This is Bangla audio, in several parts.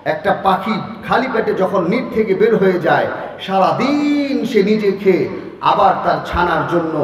একটা পাখি খালি পেটে যখন নিট থেকে বের হয়ে যায়, সারাদিন সে নিজে খেয়ে আবার তার ছানার জন্য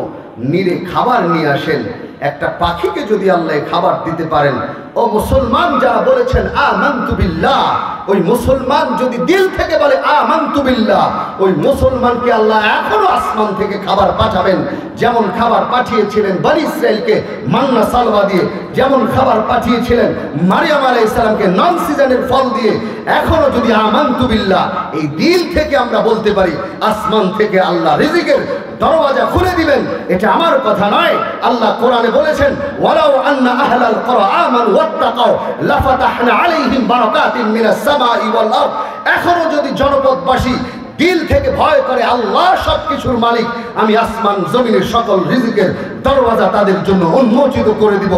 নিরে খাবার নিয়ে আসেন। একটা পাখিকে যদি আল্লাহ খাবার দিতে পারেন, ও মুসলমান যারা বলেছেন আমানতু বিল্লাহ, ওই মুসলমান যদি দিল থেকে বলে আমানতু বিল্লাহ, ওই মুসলমানকে আল্লাহ এখনো আসমান থেকে খাবার পাঠাবেন। যেমন খাবার পাঠিয়েছিলেন বনি ইসরাইলকে মান্না সালওয়া দিয়ে, যেমন খাবার পাঠিয়েছিলেন মারিয়াম আলাইহিস সালামকে নন সিজনের ফল দিয়ে, এখনো যদি আমানতু বিল্লাহ এই দিল থেকে আমরা বলতে পারি, আসমান থেকে আল্লাহ রিজিকের দরওয়াজা খুলে দিবেন। এটা আমার কথা নয়, আল্লাহ কোরআনে বলেছেন ওয়ালাউ আন্না আহলাল কুরআ আমানু ওয়াত্তাকাউ লাফাতাহনা আলাইহিম বারাকাতিন মিনাস সামাই ওয়াল আরদ। এখনো যদি জনপদবাসী দিল থেকে ভয় করে আল্লাহ সবকিছুর মালিক, আমি আসমান জমিনের সকল রিজিকের দরওয়াজা তাদের জন্য উন্মোচিত করে দিব,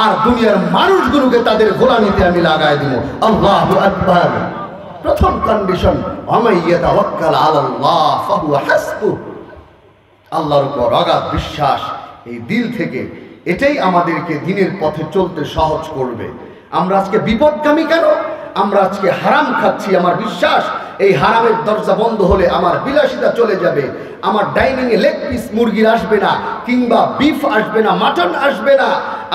আর দুনিয়ার মানুষগুলোকে তাদের গোলামিতে আমি লাগাই দিব। আল্লাহু আকবার। প্রথম কন্ডিশন ওয়ামান ইয়াতাওয়াক্কাল আলাল্লাহ ফাহুয়া হাসবুহ। আল্লাহর উপর অগাধ বিশ্বাস এই দিল থেকে, এটাই আমাদেরকে দিনের পথে চলতে সহজ করবে। আমরা আজকে বিপদগামী কেন? আমরা আজকে হারাম খাচ্ছি। আমার বিশ্বাস এই হারামের দরজা বন্ধ হলে আমার বিলাসিতা চলে যাবে। আমার ডাইনিংয়ে লেগ পিস মুরগির আসবে না, কিংবা বিফ আসবে না, মাটন আসবে না।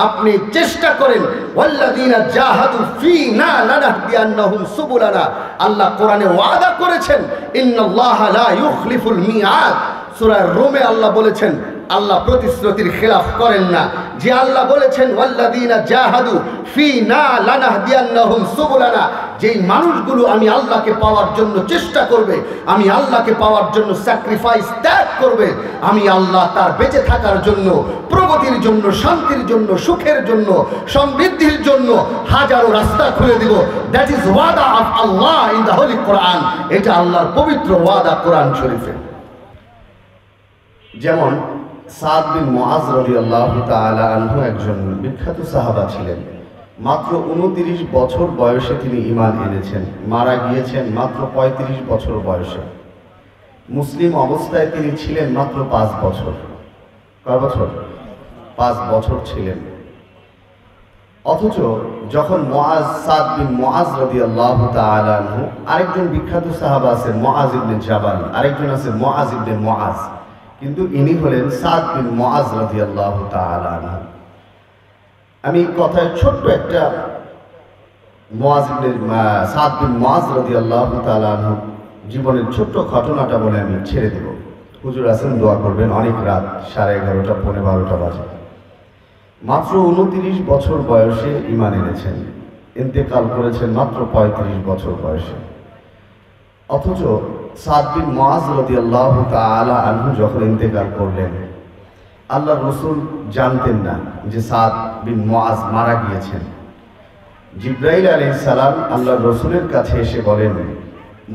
আপনি চেষ্টা করেন, ওয়াল্লাযীনা জাহাদু ফীনা লানাহদিয়ান্নাহুম সুবুলানা। আল্লাহ কোরআনে ওয়াদা করেছেন ইন্নাল্লাহা লা ইউখলিফুল মিআদ। সূরা রুমে আল্লাহ বলেছেন, আল্লাহ প্রতিশ্রুতির খেলাফ করেন না। যে আল্লাহ বলেছেন ওয়াল্লাযীনা জাহাদু ফীনা লানাহদিয়ান্নাহুম সুবুলানা, যেই মানুষগুলো আমি আল্লাহকে পাওয়ার জন্য চেষ্টা করবে, আমি আল্লাহকে পাওয়ার জন্য স্যাক্রিফাইস ত্যাগ করবে, আমি আল্লাহ তার বেঁচে থাকার জন্য, প্রগতির জন্য, শান্তির জন্য, সুখের জন্য, সমৃদ্ধির জন্য হাজারো রাস্তা খুলে দিব। দ্যাট ইজ ওয়াদা of Allah in the holy Quran. এটা আল্লাহর পবিত্র ওয়াদা কোরআন শরীফে। যেমন সাদ বিন মুআজ রাদিয়াল্লাহু তাআলা আনহু একজন বিখ্যাত সাহাবা ছিলেন। মাত্র 29 বছর বয়সে তিনি ঈমান এনেছেন, মারা গিয়েছেন মাত্র 35 বছর বয়সে। মুসলিম অবস্থায় তিনি ছিলেন মাত্র 5 বছর। কয় বছর? 5 বছর ছিলেন। অথচ যখন সাদ বিন মুআজ রাদিয়াল্লাহু তাআলা আনহু, আরেকজন বিখ্যাত সাহাবা আছেন মুআজ ইবনে জাবাল, আরেকজন আছে মুআজ ইবনে মুআজ, কিন্তু ইনি হলেন সাদ বিন মুআজ রাদিয়াল্লাহু তাআলা আনহু। আমি কথায় ছোট্ট একটা সাদ বিন মুআজ রাদিয়াল্লাহু তাআলা আনহু জীবনের ছোট্ট ঘটনাটা বলে আমি ছেড়ে দেব। হুজুর আছেন, দোয়া করবেন। অনেক রাত, 11:30 পৌনে 12টা বাজে। মাত্র 29 বছর বয়সে ঈমান এনেছেন, ইন্তেকাল করেছেন মাত্র 35 বছর বয়সে। অথচ সাদ বিন মুআজ রাদিয়াল্লাহু তাআলা আনহু যখন ইন্তেকাল করলেন, আল্লাহর রাসূল জানতেন না যে সাদ বিন মুআজ মারা গিয়েছেন। জিবরাইল আলাইহিস সালাম আল্লাহর রাসূলের কাছে এসে বলেন,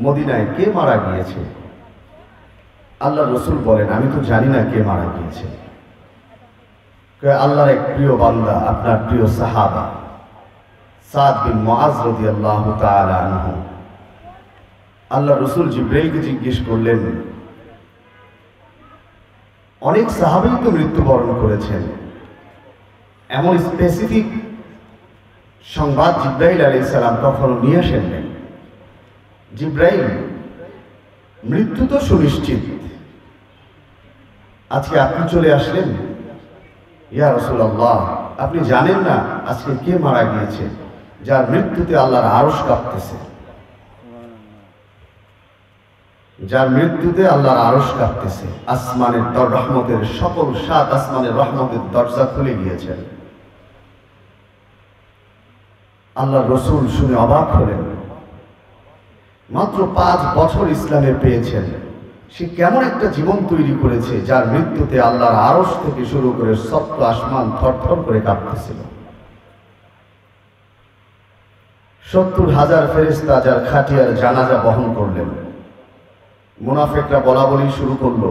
মদিনায় কে মারা গিয়েছে? আল্লাহর রাসূল বলেন, আমি তো জানি না কে মারা গিয়েছে। আল্লাহর এক প্রিয় বান্দা, আপনার প্রিয় সাহাবা সাদ বিন মুআজ রাদিয়াল্লাহু তাআলা আনহু। আল্লাহ রাসূল জিবরাইলকে জিজ্ঞেস করলেন, অনেক সাহাবী তো মৃত্যুবরণ করেছেন, এমন স্পেসিফিক সংবাদ জিবরাইল আলাইহিস সালাম কখনো নিয়ে আসেন নাই। জিবরাইল, মৃত্যু তো সুনিশ্চিত, আজকে আপনি চলে আসলেন। ইয়া রাসূলুল্লাহ, আপনি জানেন না আজকে কে মারা গিয়েছে, যার মৃত্যুতে আল্লাহর আরশ কাঁপতেছে, যার মৃত্যুতে আল্লাহর আরশ কাঁপতেছে। আসমানের রহমতের সকল 7 আসমানের রহমতের দরজা খুলে গিয়েছেন। আল্লাহর রাসূল শুনে অবাক হলেন। মাত্র 5 বছর ইসলামে পেয়েছেন, সে কেমন একটা জীবন তৈরি করেছে যার মৃত্যুতে আল্লাহর আরশ থেকে শুরু করে সপ্ত আসমান থরথর করে কাঁপতেছিল। 70,000 ফেরেশতা যার খাটিয়ার জানাজা বহন করলেন। মুনাফিকরা বলা বলি শুরু করলো,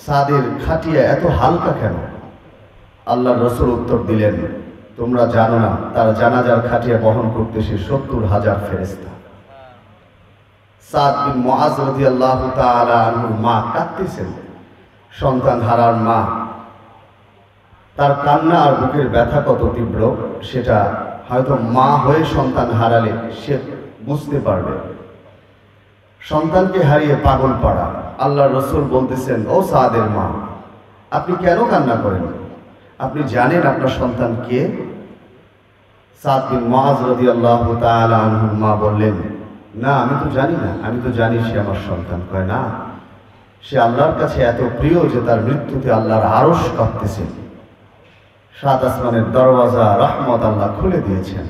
সাদের খাটিয়া এত হালকা কেন? আল্লাহর রাসূল উত্তর দিলেন, তোমরা জানো না তার জানাজার খাটিয়া বহন করতেছে 70,000 ফেরেশতা। সাদ বিন মুআজ রাদিয়াল্লাহু তাআলা আনহুর মা কাঁদতেছেন, সন্তান হারার মা। তার কান্না আর বুকের ব্যথা কত তীব্র সেটা হয়তো মা হয়ে সন্তান হারালে সে বুঝতে পারবে। সন্তানকে হারিয়ে পাগল পাড়া, আল্লাহ রসুল বলতেছেন, ও সাদের মা, আপনি কেন কান্না করেন? আপনি জানেন আপনার সন্তান কে? সাদ বিন মুআজ রাদিয়াল্লাহু তাআলা আনহু মা বললেন, না আমি তো জানি না, আমি তো জানি সে আমার সন্তান। কয় না, সে আল্লাহর কাছে এত প্রিয় যে তার মৃত্যুতে আল্লাহর আরশ কাঁপতেছে। সাত আসমানের দরওয়াজা রহমত আল্লাহ খুলে দিয়েছেন।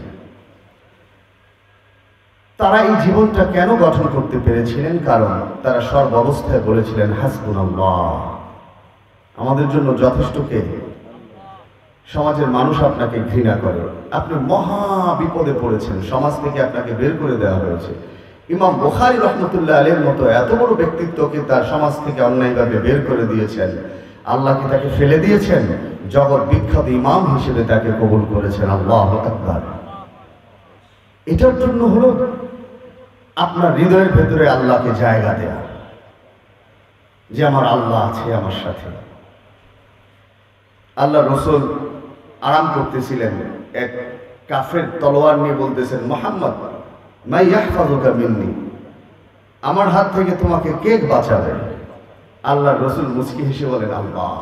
তারা এই জীবনটা কেন গঠন করতে পেরেছিলেন? কারণ তারা সর্বাবস্থায় বলেছিলেন হাসবুনাল্লাহ, আমাদের জন্য যথেষ্ট কে? সমাজের মানুষ আপনাকে ঘৃণা করে, আপনি মহা বিপদে পড়েছেন, সমাজ থেকে আপনাকে বের করে দেওয়া হয়েছে। ইমাম বুখারী রাহমাতুল্লাহ আলাইহির মতো এত বড় ব্যক্তিত্বকে তার সমাজ থেকে অন্যায়ভাবে বের করে দিয়েছেন। আল্লাহ কি তাকে ফেলে দিয়েছেন? জগৎ বিখ্যাত ইমাম হিসেবে তাকে কবুল করেছেন। আল্লাহু আকবার। এটার জন্য হলো আপনার হৃদয়ের ভেতরে আল্লাহকে জায়গা দেয়া, যে আমার আল্লাহ আছে আমার সাথে। আল্লাহ রসুল আরাম করতেছিলেন, এক কাফের তলোয়ার নিয়ে বলতেছেন, মুহাম্মদ মা ইয়াহফাযুকা মিন্নি, আমার হাত থেকে তোমাকে কে বাঁচাবে? আল্লাহ রসুল মুচকি হেসে বলেন, আল্লাহ।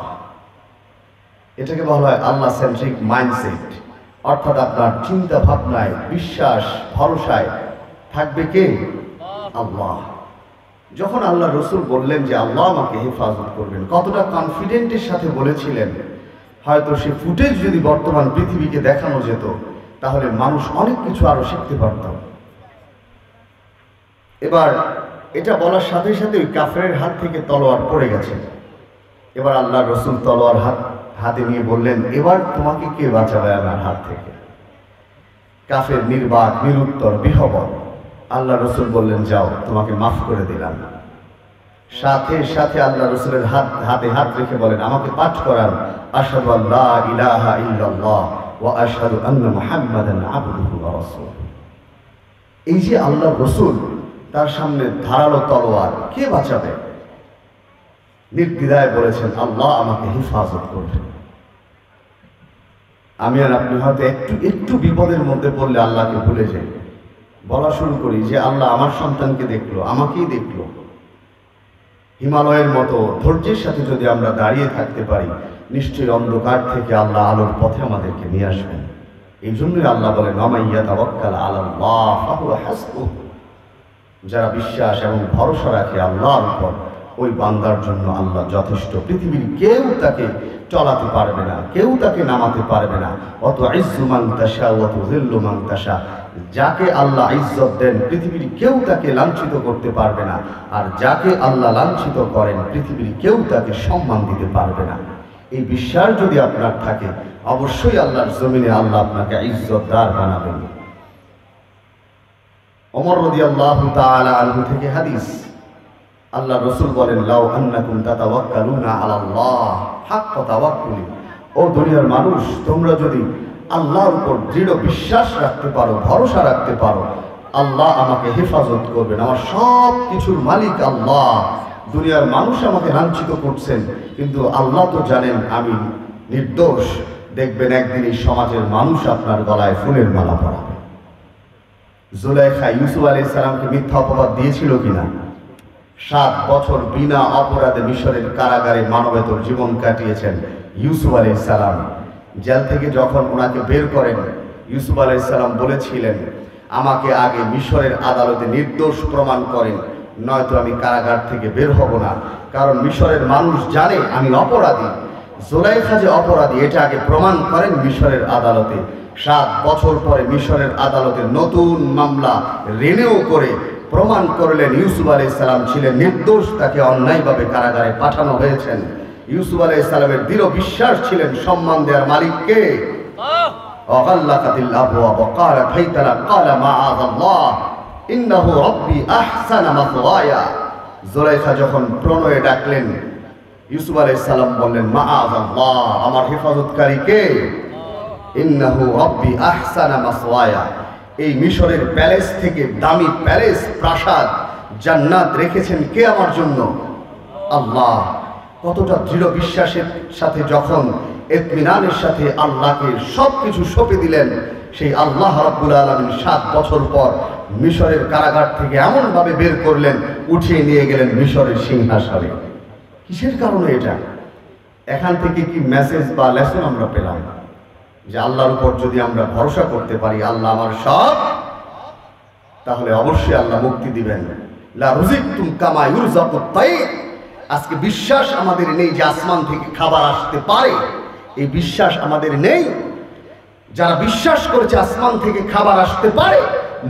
এটাকে বলা হয় আল্লাহ সেন্ট্রিক মাইন্ডসেট, অর্থাৎ আপনার চিন্তা ভাবনায়, বিশ্বাস ভরসায় থাকবে কে? আল্লাহ। যখন আল্লাহ রসুল বললেন যে আল্লাহ আমাকে হেফাজত করবেন, কতটা কনফিডেন্টের সাথে বলেছিলেন, হয়তো সে ফুটেজ যদি বর্তমান পৃথিবীকে দেখানো যেত তাহলে মানুষ অনেক কিছু আরো শিখতে পারত। এবার এটা বলার সাথে সাথে ওই কাফেরের হাত থেকে তলোয়ার পড়ে গেছে। এবার আল্লাহ রসুল তলোয়ার হাতে নিয়ে বললেন, এবার তোমাকে কে বাঁচাবে আমার হাত থেকে? কাফের নির্বাক, নিরুত্তর, বিহবল। আল্লাহ রসুল বললেন, যাও, তোমাকে মাফ করে দিলাম। সাথে সাথে আল্লাহ রসুলের হাতে হাত রেখে বলেন, আমাকে পাঠ করান, আশহাদু আল্লা ইলাহা ইল্লাল্লাহ ওয়া আশহাদু আন্না মুহাম্মাদান আবদুহু ওয়া রাসূলুহু। এই যে আল্লাহ রসুল, তার সামনে ধারালো তলোয়ার, কে বাঁচাবে? নির্দ্বিধায় বলেছেন, আল্লাহ আমাকে হেফাজত করবেন। আমি আর আপনি হয়তো একটু বিপদের মধ্যে পড়লে আল্লাহকে ভুলে যাই, বলা শুরু করি যে আল্লাহ আমার সন্তানকে দেখলো, আমাকেই দেখলো। হিমালয়ের মতো ধৈর্যের সাথে যদি আমরা দাঁড়িয়ে থাকতে পারি, নিশ্চয়ই অন্ধকার থেকে আল্লাহ আলোর পথে আমাদেরকে নিয়ে আসবেন। এই জন্যই আল্লাহ বলেন, ওয়া ইয়াতাওয়াক্কাল আলাল্লাহ ফাহুয়া হাসবুহ। যারা বিশ্বাস এবং ভরসা রাখে আল্লাহর উপর, ওই বান্দার জন্য আল্লাহ যথেষ্ট। পৃথিবীর কেউ তাকে চলাতে পারবে না, কেউ তাকে নামাতে পারবে না। অত ইজ্জু মান তাশা ওয়া তুযিল্লু মান তাশা, যাকে আল্লাহ ইজ্জত দেন পৃথিবীর কেউ তাকে লাঞ্ছিত করতে পারবে না, আর যাকে আল্লাহ লাঞ্ছিত করেন পৃথিবীর কেউ তাকে সম্মান দিতে পারবে না। এই বিশ্বাস যদি আপনার থাকে, অবশ্যই আল্লাহর জমিনে আল্লাহ আপনাকে ইজ্জতদার বানাবেন। ওমর রাদিয়াল্লাহু তাআলা আনহু থেকে হাদিস, আল্লাহ রসুল বলেন, লাউ আন্নাকুম তাতাওয়াক্কালুনা আলাল্লাহ হাক্কা তাওয়াক্কুলি, ও দুনিয়ার মানুষ, তোমরা যদি আল্লাহর উপর দৃঢ় বিশ্বাস রাখতে পারো, ভরসা রাখতে পারো, আল্লাহ আমাকে হেফাজত করবেন, আমার সব কিছুর মালিক আল্লাহ। দুনিয়ার মানুষ আমাকে লাঞ্ছিত করছেন, কিন্তু আল্লাহ তো জানেন আমি নির্দোষ। দেখবেন একদিন এই সমাজের মানুষ আপনার গলায় ফুলের মালা পরাবে। জুলাইখা ইউসুফ আলাইহিস সালামকে মিথ্যা অপবাদ দিয়েছিল কিনা? 7 বছর বিনা অপরাধে মিশরের কারাগারে মানবেতর জীবন কাটিয়েছেন ইউসুফ আলাইহিস সালাম। জেল থেকে যখন ওনাকে বের করেন, ইউসুফ আলাইহিস সালাম বলেছিলেন, আমাকে আগে মিশরের আদালতে নির্দোষ প্রমাণ করেন, নয়তো আমি কারাগার থেকে বের হব না। কারণ মিশরের মানুষ জানে আমি অপরাধী। জুলাইখা যে অপরাধী এটা আগে প্রমাণ করেন মিশরের আদালতে। 7 বছর পরে মিশরের আদালতে নতুন মামলা রিনিউ করে প্রমাণ করলেন ইউসুফ আলাইহিস সালাম ছিলেন নির্দোষ, তাকে অন্যায়ভাবে কারাগারে পাঠানো হয়েছেন। ইউসুফ আলাইহিস সালামের দৃঢ় বিশ্বাস ছিলেন সম্মান দেওয়ার মালিককে। অগাল্লাকাতিল আবওয়াব ক্বালা ফাইতালা ক্বালা মাআযাল্লাহ ইন্নাহু রাব্বি আহসানা মাসওয়ায়া। জুলাইখা যখন প্রণয়ে ডাকলেন, ইউসুফ আলাইহিস সালাম বললেন, মাআযাল্লাহ, আমার হেফাজতকারী কে? ইন্নাহু রাব্বি আহসানা মাসওয়ায়া। এই মিশরের প্যালেস থেকে দামি প্যালেস, প্রাসাদ, জান্নাত রেখেছেন কে আমার জন্য? আল্লাহ। কতটা দৃঢ় বিশ্বাসের সাথে যখন ইতমিনানের সাথে আল্লাহকে সবকিছু সঁপে দিলেন, সেই আল্লাহ রাব্বুল আলামিন 7 বছর পর মিশরের কারাগার থেকে এমনভাবে বের করলেন, উঠিয়ে নিয়ে গেলেন মিশরের সিংহাসনে। কিসের কারণে এটা? এখান থেকে কি মেসেজ বা লেসন আমরা পেলাম? যে আল্লাহর উপর যদি আমরা ভরসা করতে পারি, আল্লাহ আমার সব, তাহলে অবশ্যই আল্লাহ মুক্তি দিবেন। লা রুজিকতুম কামা ইউরজাকুত তাইর। আজকে বিশ্বাস আমাদের নেই যে আসমান থেকে খাবার আসতে পারে, এই বিশ্বাস আমাদের নেই। যারা বিশ্বাস করেছে আসমান থেকে খাবার আসতে পারে,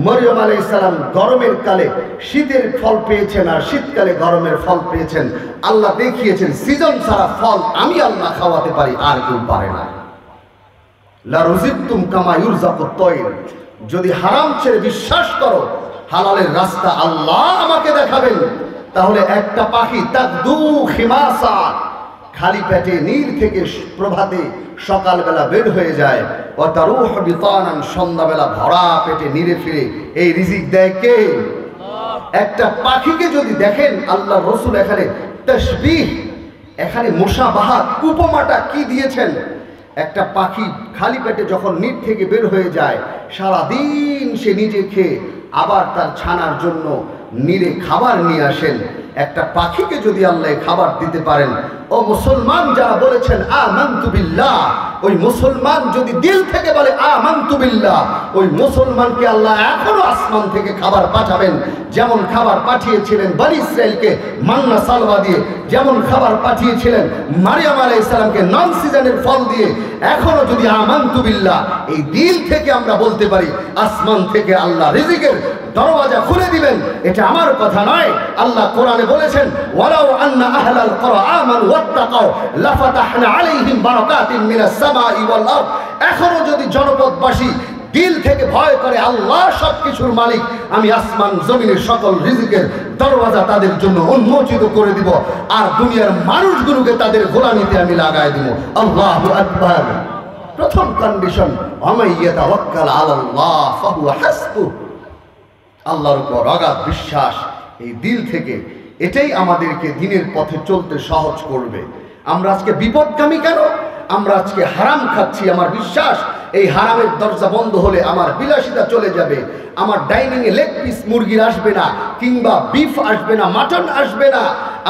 মরিয়ম আলাইহিস সালাম গরমের কালে শীতের ফল পেয়েছেন আর শীতকালে গরমের ফল পেয়েছেন। আল্লাহ দেখিয়েছেন সিজন ছাড়া ফল আমি আল্লাহ খাওয়াতে পারি, আর কেউ পারে না। লা রুজিকতুম কামা ইউরজাকুত তাইর। যদি হারাম ছেড়ে বিশ্বাস করো হালালের রাস্তা আল্লাহ আমাকে দেখাবেন, তাহলে একটা পাখি তাকদু খিমাসা, খালি পেটে নীর থেকে প্রভাতে সকালবেলা বের হয়ে যায়, ও তারুহ বিতানান, সন্ধ্যাবেলা ভরা পেটে নীরে ফিরে। এই রিজিক দেয় কে? একটা পাখিকে যদি দেখেন, আল্লাহ রসুল এখানে তাসবিহ, এখানে মুশাবাহাত, উপমাটা কি দিয়েছেন? একটা পাখি খালি পেটে যখন নীর থেকে বের হয়ে যায়, সারাদিন সে নিজে খেয়ে আবার তার ছানার জন্য নীরে খাবার নিয়ে আসেন। একটা পাখিকে যদি আল্লাহ খাবার দিতে পারেন, ও মুসলমান যারা বলেছেন আমানতু বিল্লাহ, ওই মুসলমান যদি দিল থেকে বলে আমানতু বিল্লাহ, ওই মুসলমানকে আল্লাহ এখনো আসমান থেকে খাবার পাঠাবেন। যেমন খাবার পাঠিয়েছিলেন বনি ইসরাইলকে মান্না সালওয়া দিয়ে, যেমন খাবার পাঠিয়েছিলেন মারিয়াম আলাইহিস সালামকে নন সিজনের ফল দিয়ে, এখনো যদি আমানতু বিল্লাহ এই দিল থেকে আমরা বলতে পারি, আসমান থেকে আল্লাহ রিজিকের দরওয়াজা খুলে দিবেন। এটা আমার কথা নয়, আল্লাহ কোরআনে বলেছেন ওয়ালাউ আন্না আহলাল কুরআ আমানু ওয়াত্তাকাউ লাফাতাহনা আলাইহিম বারাকাতিন মিনাস সামাই ওয়াল আরদ। এখনো যদি জনপদবাসী দিল থেকে ভয় করে আল্লাহ সবকিছুর মালিক, আমি আসমান জমিনের সকল রিজিকের দরওয়াজা তাদের জন্য উন্মোচিত করে দিব, আর দুনিয়ার মানুষগুলোকে তাদের গোলামিতে আমি লাগাই দিব। আল্লাহু আকবার। প্রথম কন্ডিশন, ওয়ামান ইয়াতাওয়াক্কাল আলাল্লাহ ফাহুয়া হাসবুহ। আল্লাহর উপর অগাধ বিশ্বাস, এই দিল থেকে, এটাই আমাদেরকে দিনের পথে চলতে সহজ করবে। আমরা আজকে বিপদগামী কেন? আমরা আজকে হারাম খাচ্ছি। আমার বিশ্বাস এই হারামের দরজা বন্ধ হলে আমার বিলাসিতা চলে যাবে। আমার ডাইনিং এ লেগ পিস মুরগির আসবে না, কিংবা বিফ আসবে না, মাটন আসবে না।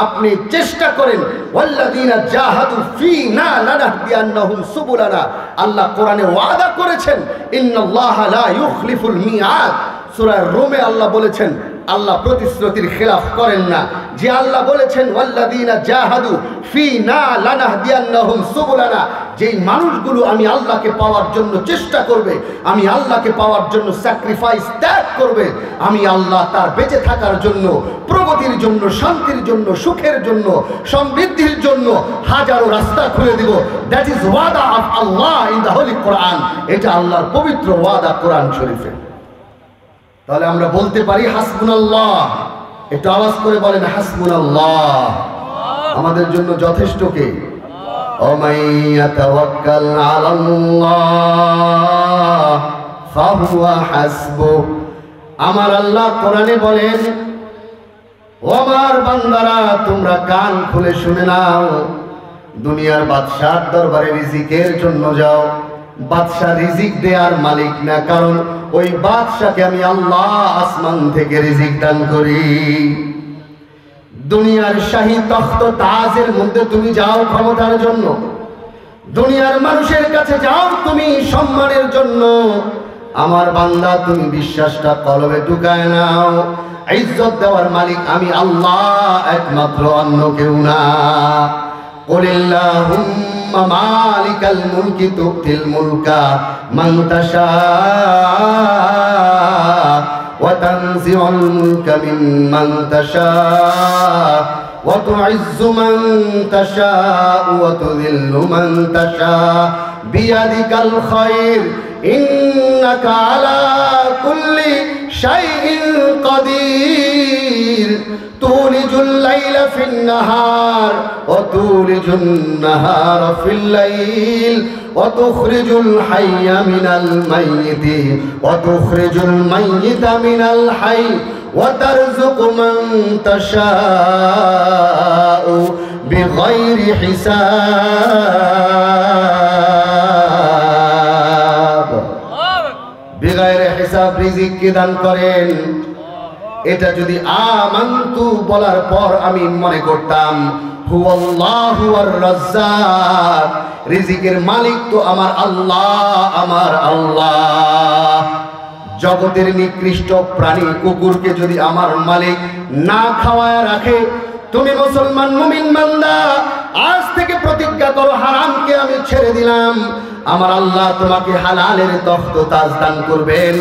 আপনি চেষ্টা করেন, ওয়াল্লাযীনা জাহাদু ফীনা লানাহদিয়ান্নাহুম সুবুলানা। আল্লাহ কোরআনে ওয়াদা করেছেন ইন্নাল্লাহা লা ইউখলিফুল মিআদ। সূরা রোমে আল্লাহ বলেছেন, আল্লাহ প্রতিশ্রুতির খেলাফ করেন না। যে আল্লাহ বলেছেন ওয়াল্লাযীনা জাহাদু ফীনা লানাহদিয়ান্নাহুম সুবুলানা, যেই মানুষগুলো আমি আল্লাহকে পাওয়ার জন্য চেষ্টা করবে, আমি আল্লাহকে পাওয়ার জন্য স্যাক্রিফাইস ত্যাগ করবে, আমি আল্লাহ তার বেঁচে থাকার জন্য, প্রগতির জন্য, শান্তির জন্য, সুখের জন্য, সমৃদ্ধির জন্য হাজারো রাস্তা খুলে দিব। দ্যাট ইজ ওয়াদা of Allah in the holy Quran. এটা আল্লাহর পবিত্র ওয়াদা কোরআন শরীফে। তাহলে আমরা বলতে পারি হাসবুনাল্লাহ। একটু আওয়াজ করে বলেন হাসবুনাল্লাহ। আমাদের জন্য যথেষ্ট কে? ওমান ইয়াতাওয়াক্কাল আলাল্লাহ ফাহুয়া হাসবুহ। আমার আল্লাহ কোরআনে বলেন, ও আমার বান্দারা তোমরা কান খুলে শুনে নাও, দুনিয়ার বাদশার দরবারে রিজিকের জন্য যাও। বাদশা রিজিক দেওয়ার মালিক না, কারণ ওই বাদশাকে আমি আল্লাহ আসমান থেকে রিজিক দান করি। দুনিয়ার শাহী তখ্ত তাজের মধ্যে তুমি যাও ক্ষমতার জন্য, দুনিয়ার মানুষের কাছে যাও তুমি সম্মানের জন্য। আমার বান্দা তুমি বিশ্বাসটা কলবে ঢুকায় নাও, ইজ্জত দেওয়ার মালিক আমি আল্লাহ একমাত্র, অন্য কেউ না। কুলিল্লাহুম্মা মালিকাল মুলকি তুতিল মুলকা মান তাশা ওয়া তানজিউল মুলকা মিম্মান তাশা ওয়া তুইজ্জু মান তাশা ওয়া তুযিল্লু মান তাশা বিয়াদিকাল খায়র ইন্নাকা আলা কুল্লি শাইইন কাদির। তুলিজুল লাইলা ফিন নাহার ওয়া তুলিজুন নাহারা ফিল লাইল ওয়া তুখরিজুল হাইয়া মিনাল মাইয়িতি ওয়া তুখরিজুল মাইয়িতা মিনাল হাই ওয়া তারযুকু মান তাশাউ বিগাইরি হিসাব। বিগাইরে হিসাব রিজিককে দান করেন। এটা যদি আমানতু বলার পর আমি মনে করতাম হুয়াল্লাহু আর রাজ্জাক, রিজিকের মালিক তো আমার আল্লাহ, আমার আল্লাহ। জগতের নিকৃষ্ট প্রাণী কুকুরকে যদি আমার মালিক না খাওয়ায় রাখে, তুমি মুসলমান মুমিন বান্দা আজ থেকে প্রতিজ্ঞা করো, হারামকে আমি ছেড়ে দিলাম, আমার আল্লাহ তোমাকে হালালের তখ্ত তাজ দান করবেন।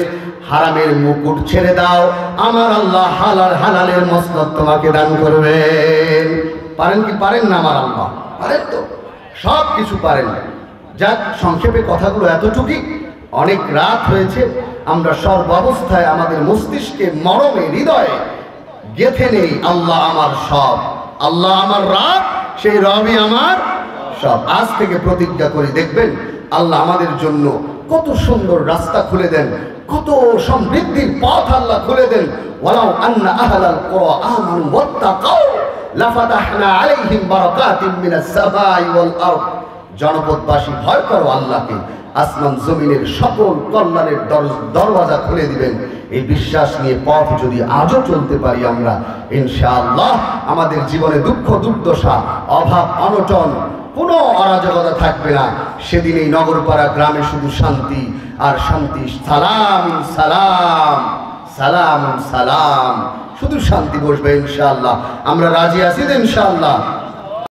হারামের মুকুট ছেড়ে দাও, আমার আল্লাহ হালালের মসনদ তোমাকে দান করবেন। পারেন কি পারেন না? আমার আল্লাহ পারেন তো, সব কিছু পারেন। যাক, সংক্ষেপে কথাগুলো এতটুকুই। অনেক রাত হয়েছে, আমরা সর্বাবস্থায় আমাদের মস্তিষ্কে মরমে হৃদয়ে গেথে নেই আল্লাহ আমার সব, আল্লাহ আমার রাত, সেই রবই আমার সব। আজ থেকে প্রতিজ্ঞা করে দেখবেন আল্লাহ আমাদের জন্য কত সুন্দর রাস্তা খুলে দেন, কত সমৃদ্ধির পথ আল্লাহ খুলে দেন। ওয়ালাউ আন্না আহলাল কুরা আমানু ওয়াত্তাকাউ লাফাতাহনা আলাইহিম বারাকাতিম মিনাস সামাই ওয়াল আরদ। জনপদবাসী ভয় করো আল্লাহকে, আসমান জমিনের সকল কল্যাণের দরওয়াজা খুলে দিবেন। এই বিশ্বাস নিয়ে পথ যদি আজও চলতে পারি আমরা, ইনশাআল্লাহ আমাদের জীবনে দুঃখ দুর্দশা অভাব অনটন কোনো অরাজকতা থাকবে না। সেদিন এই নগরপাড়া গ্রামে শুধু শান্তি আর শান্তি। সালাম সালাম সালাম সালাম, শুধু শান্তি বসবে ইনশাআল্লাহ। আমরা রাজি আছি তো ইনশাআল্লাহ?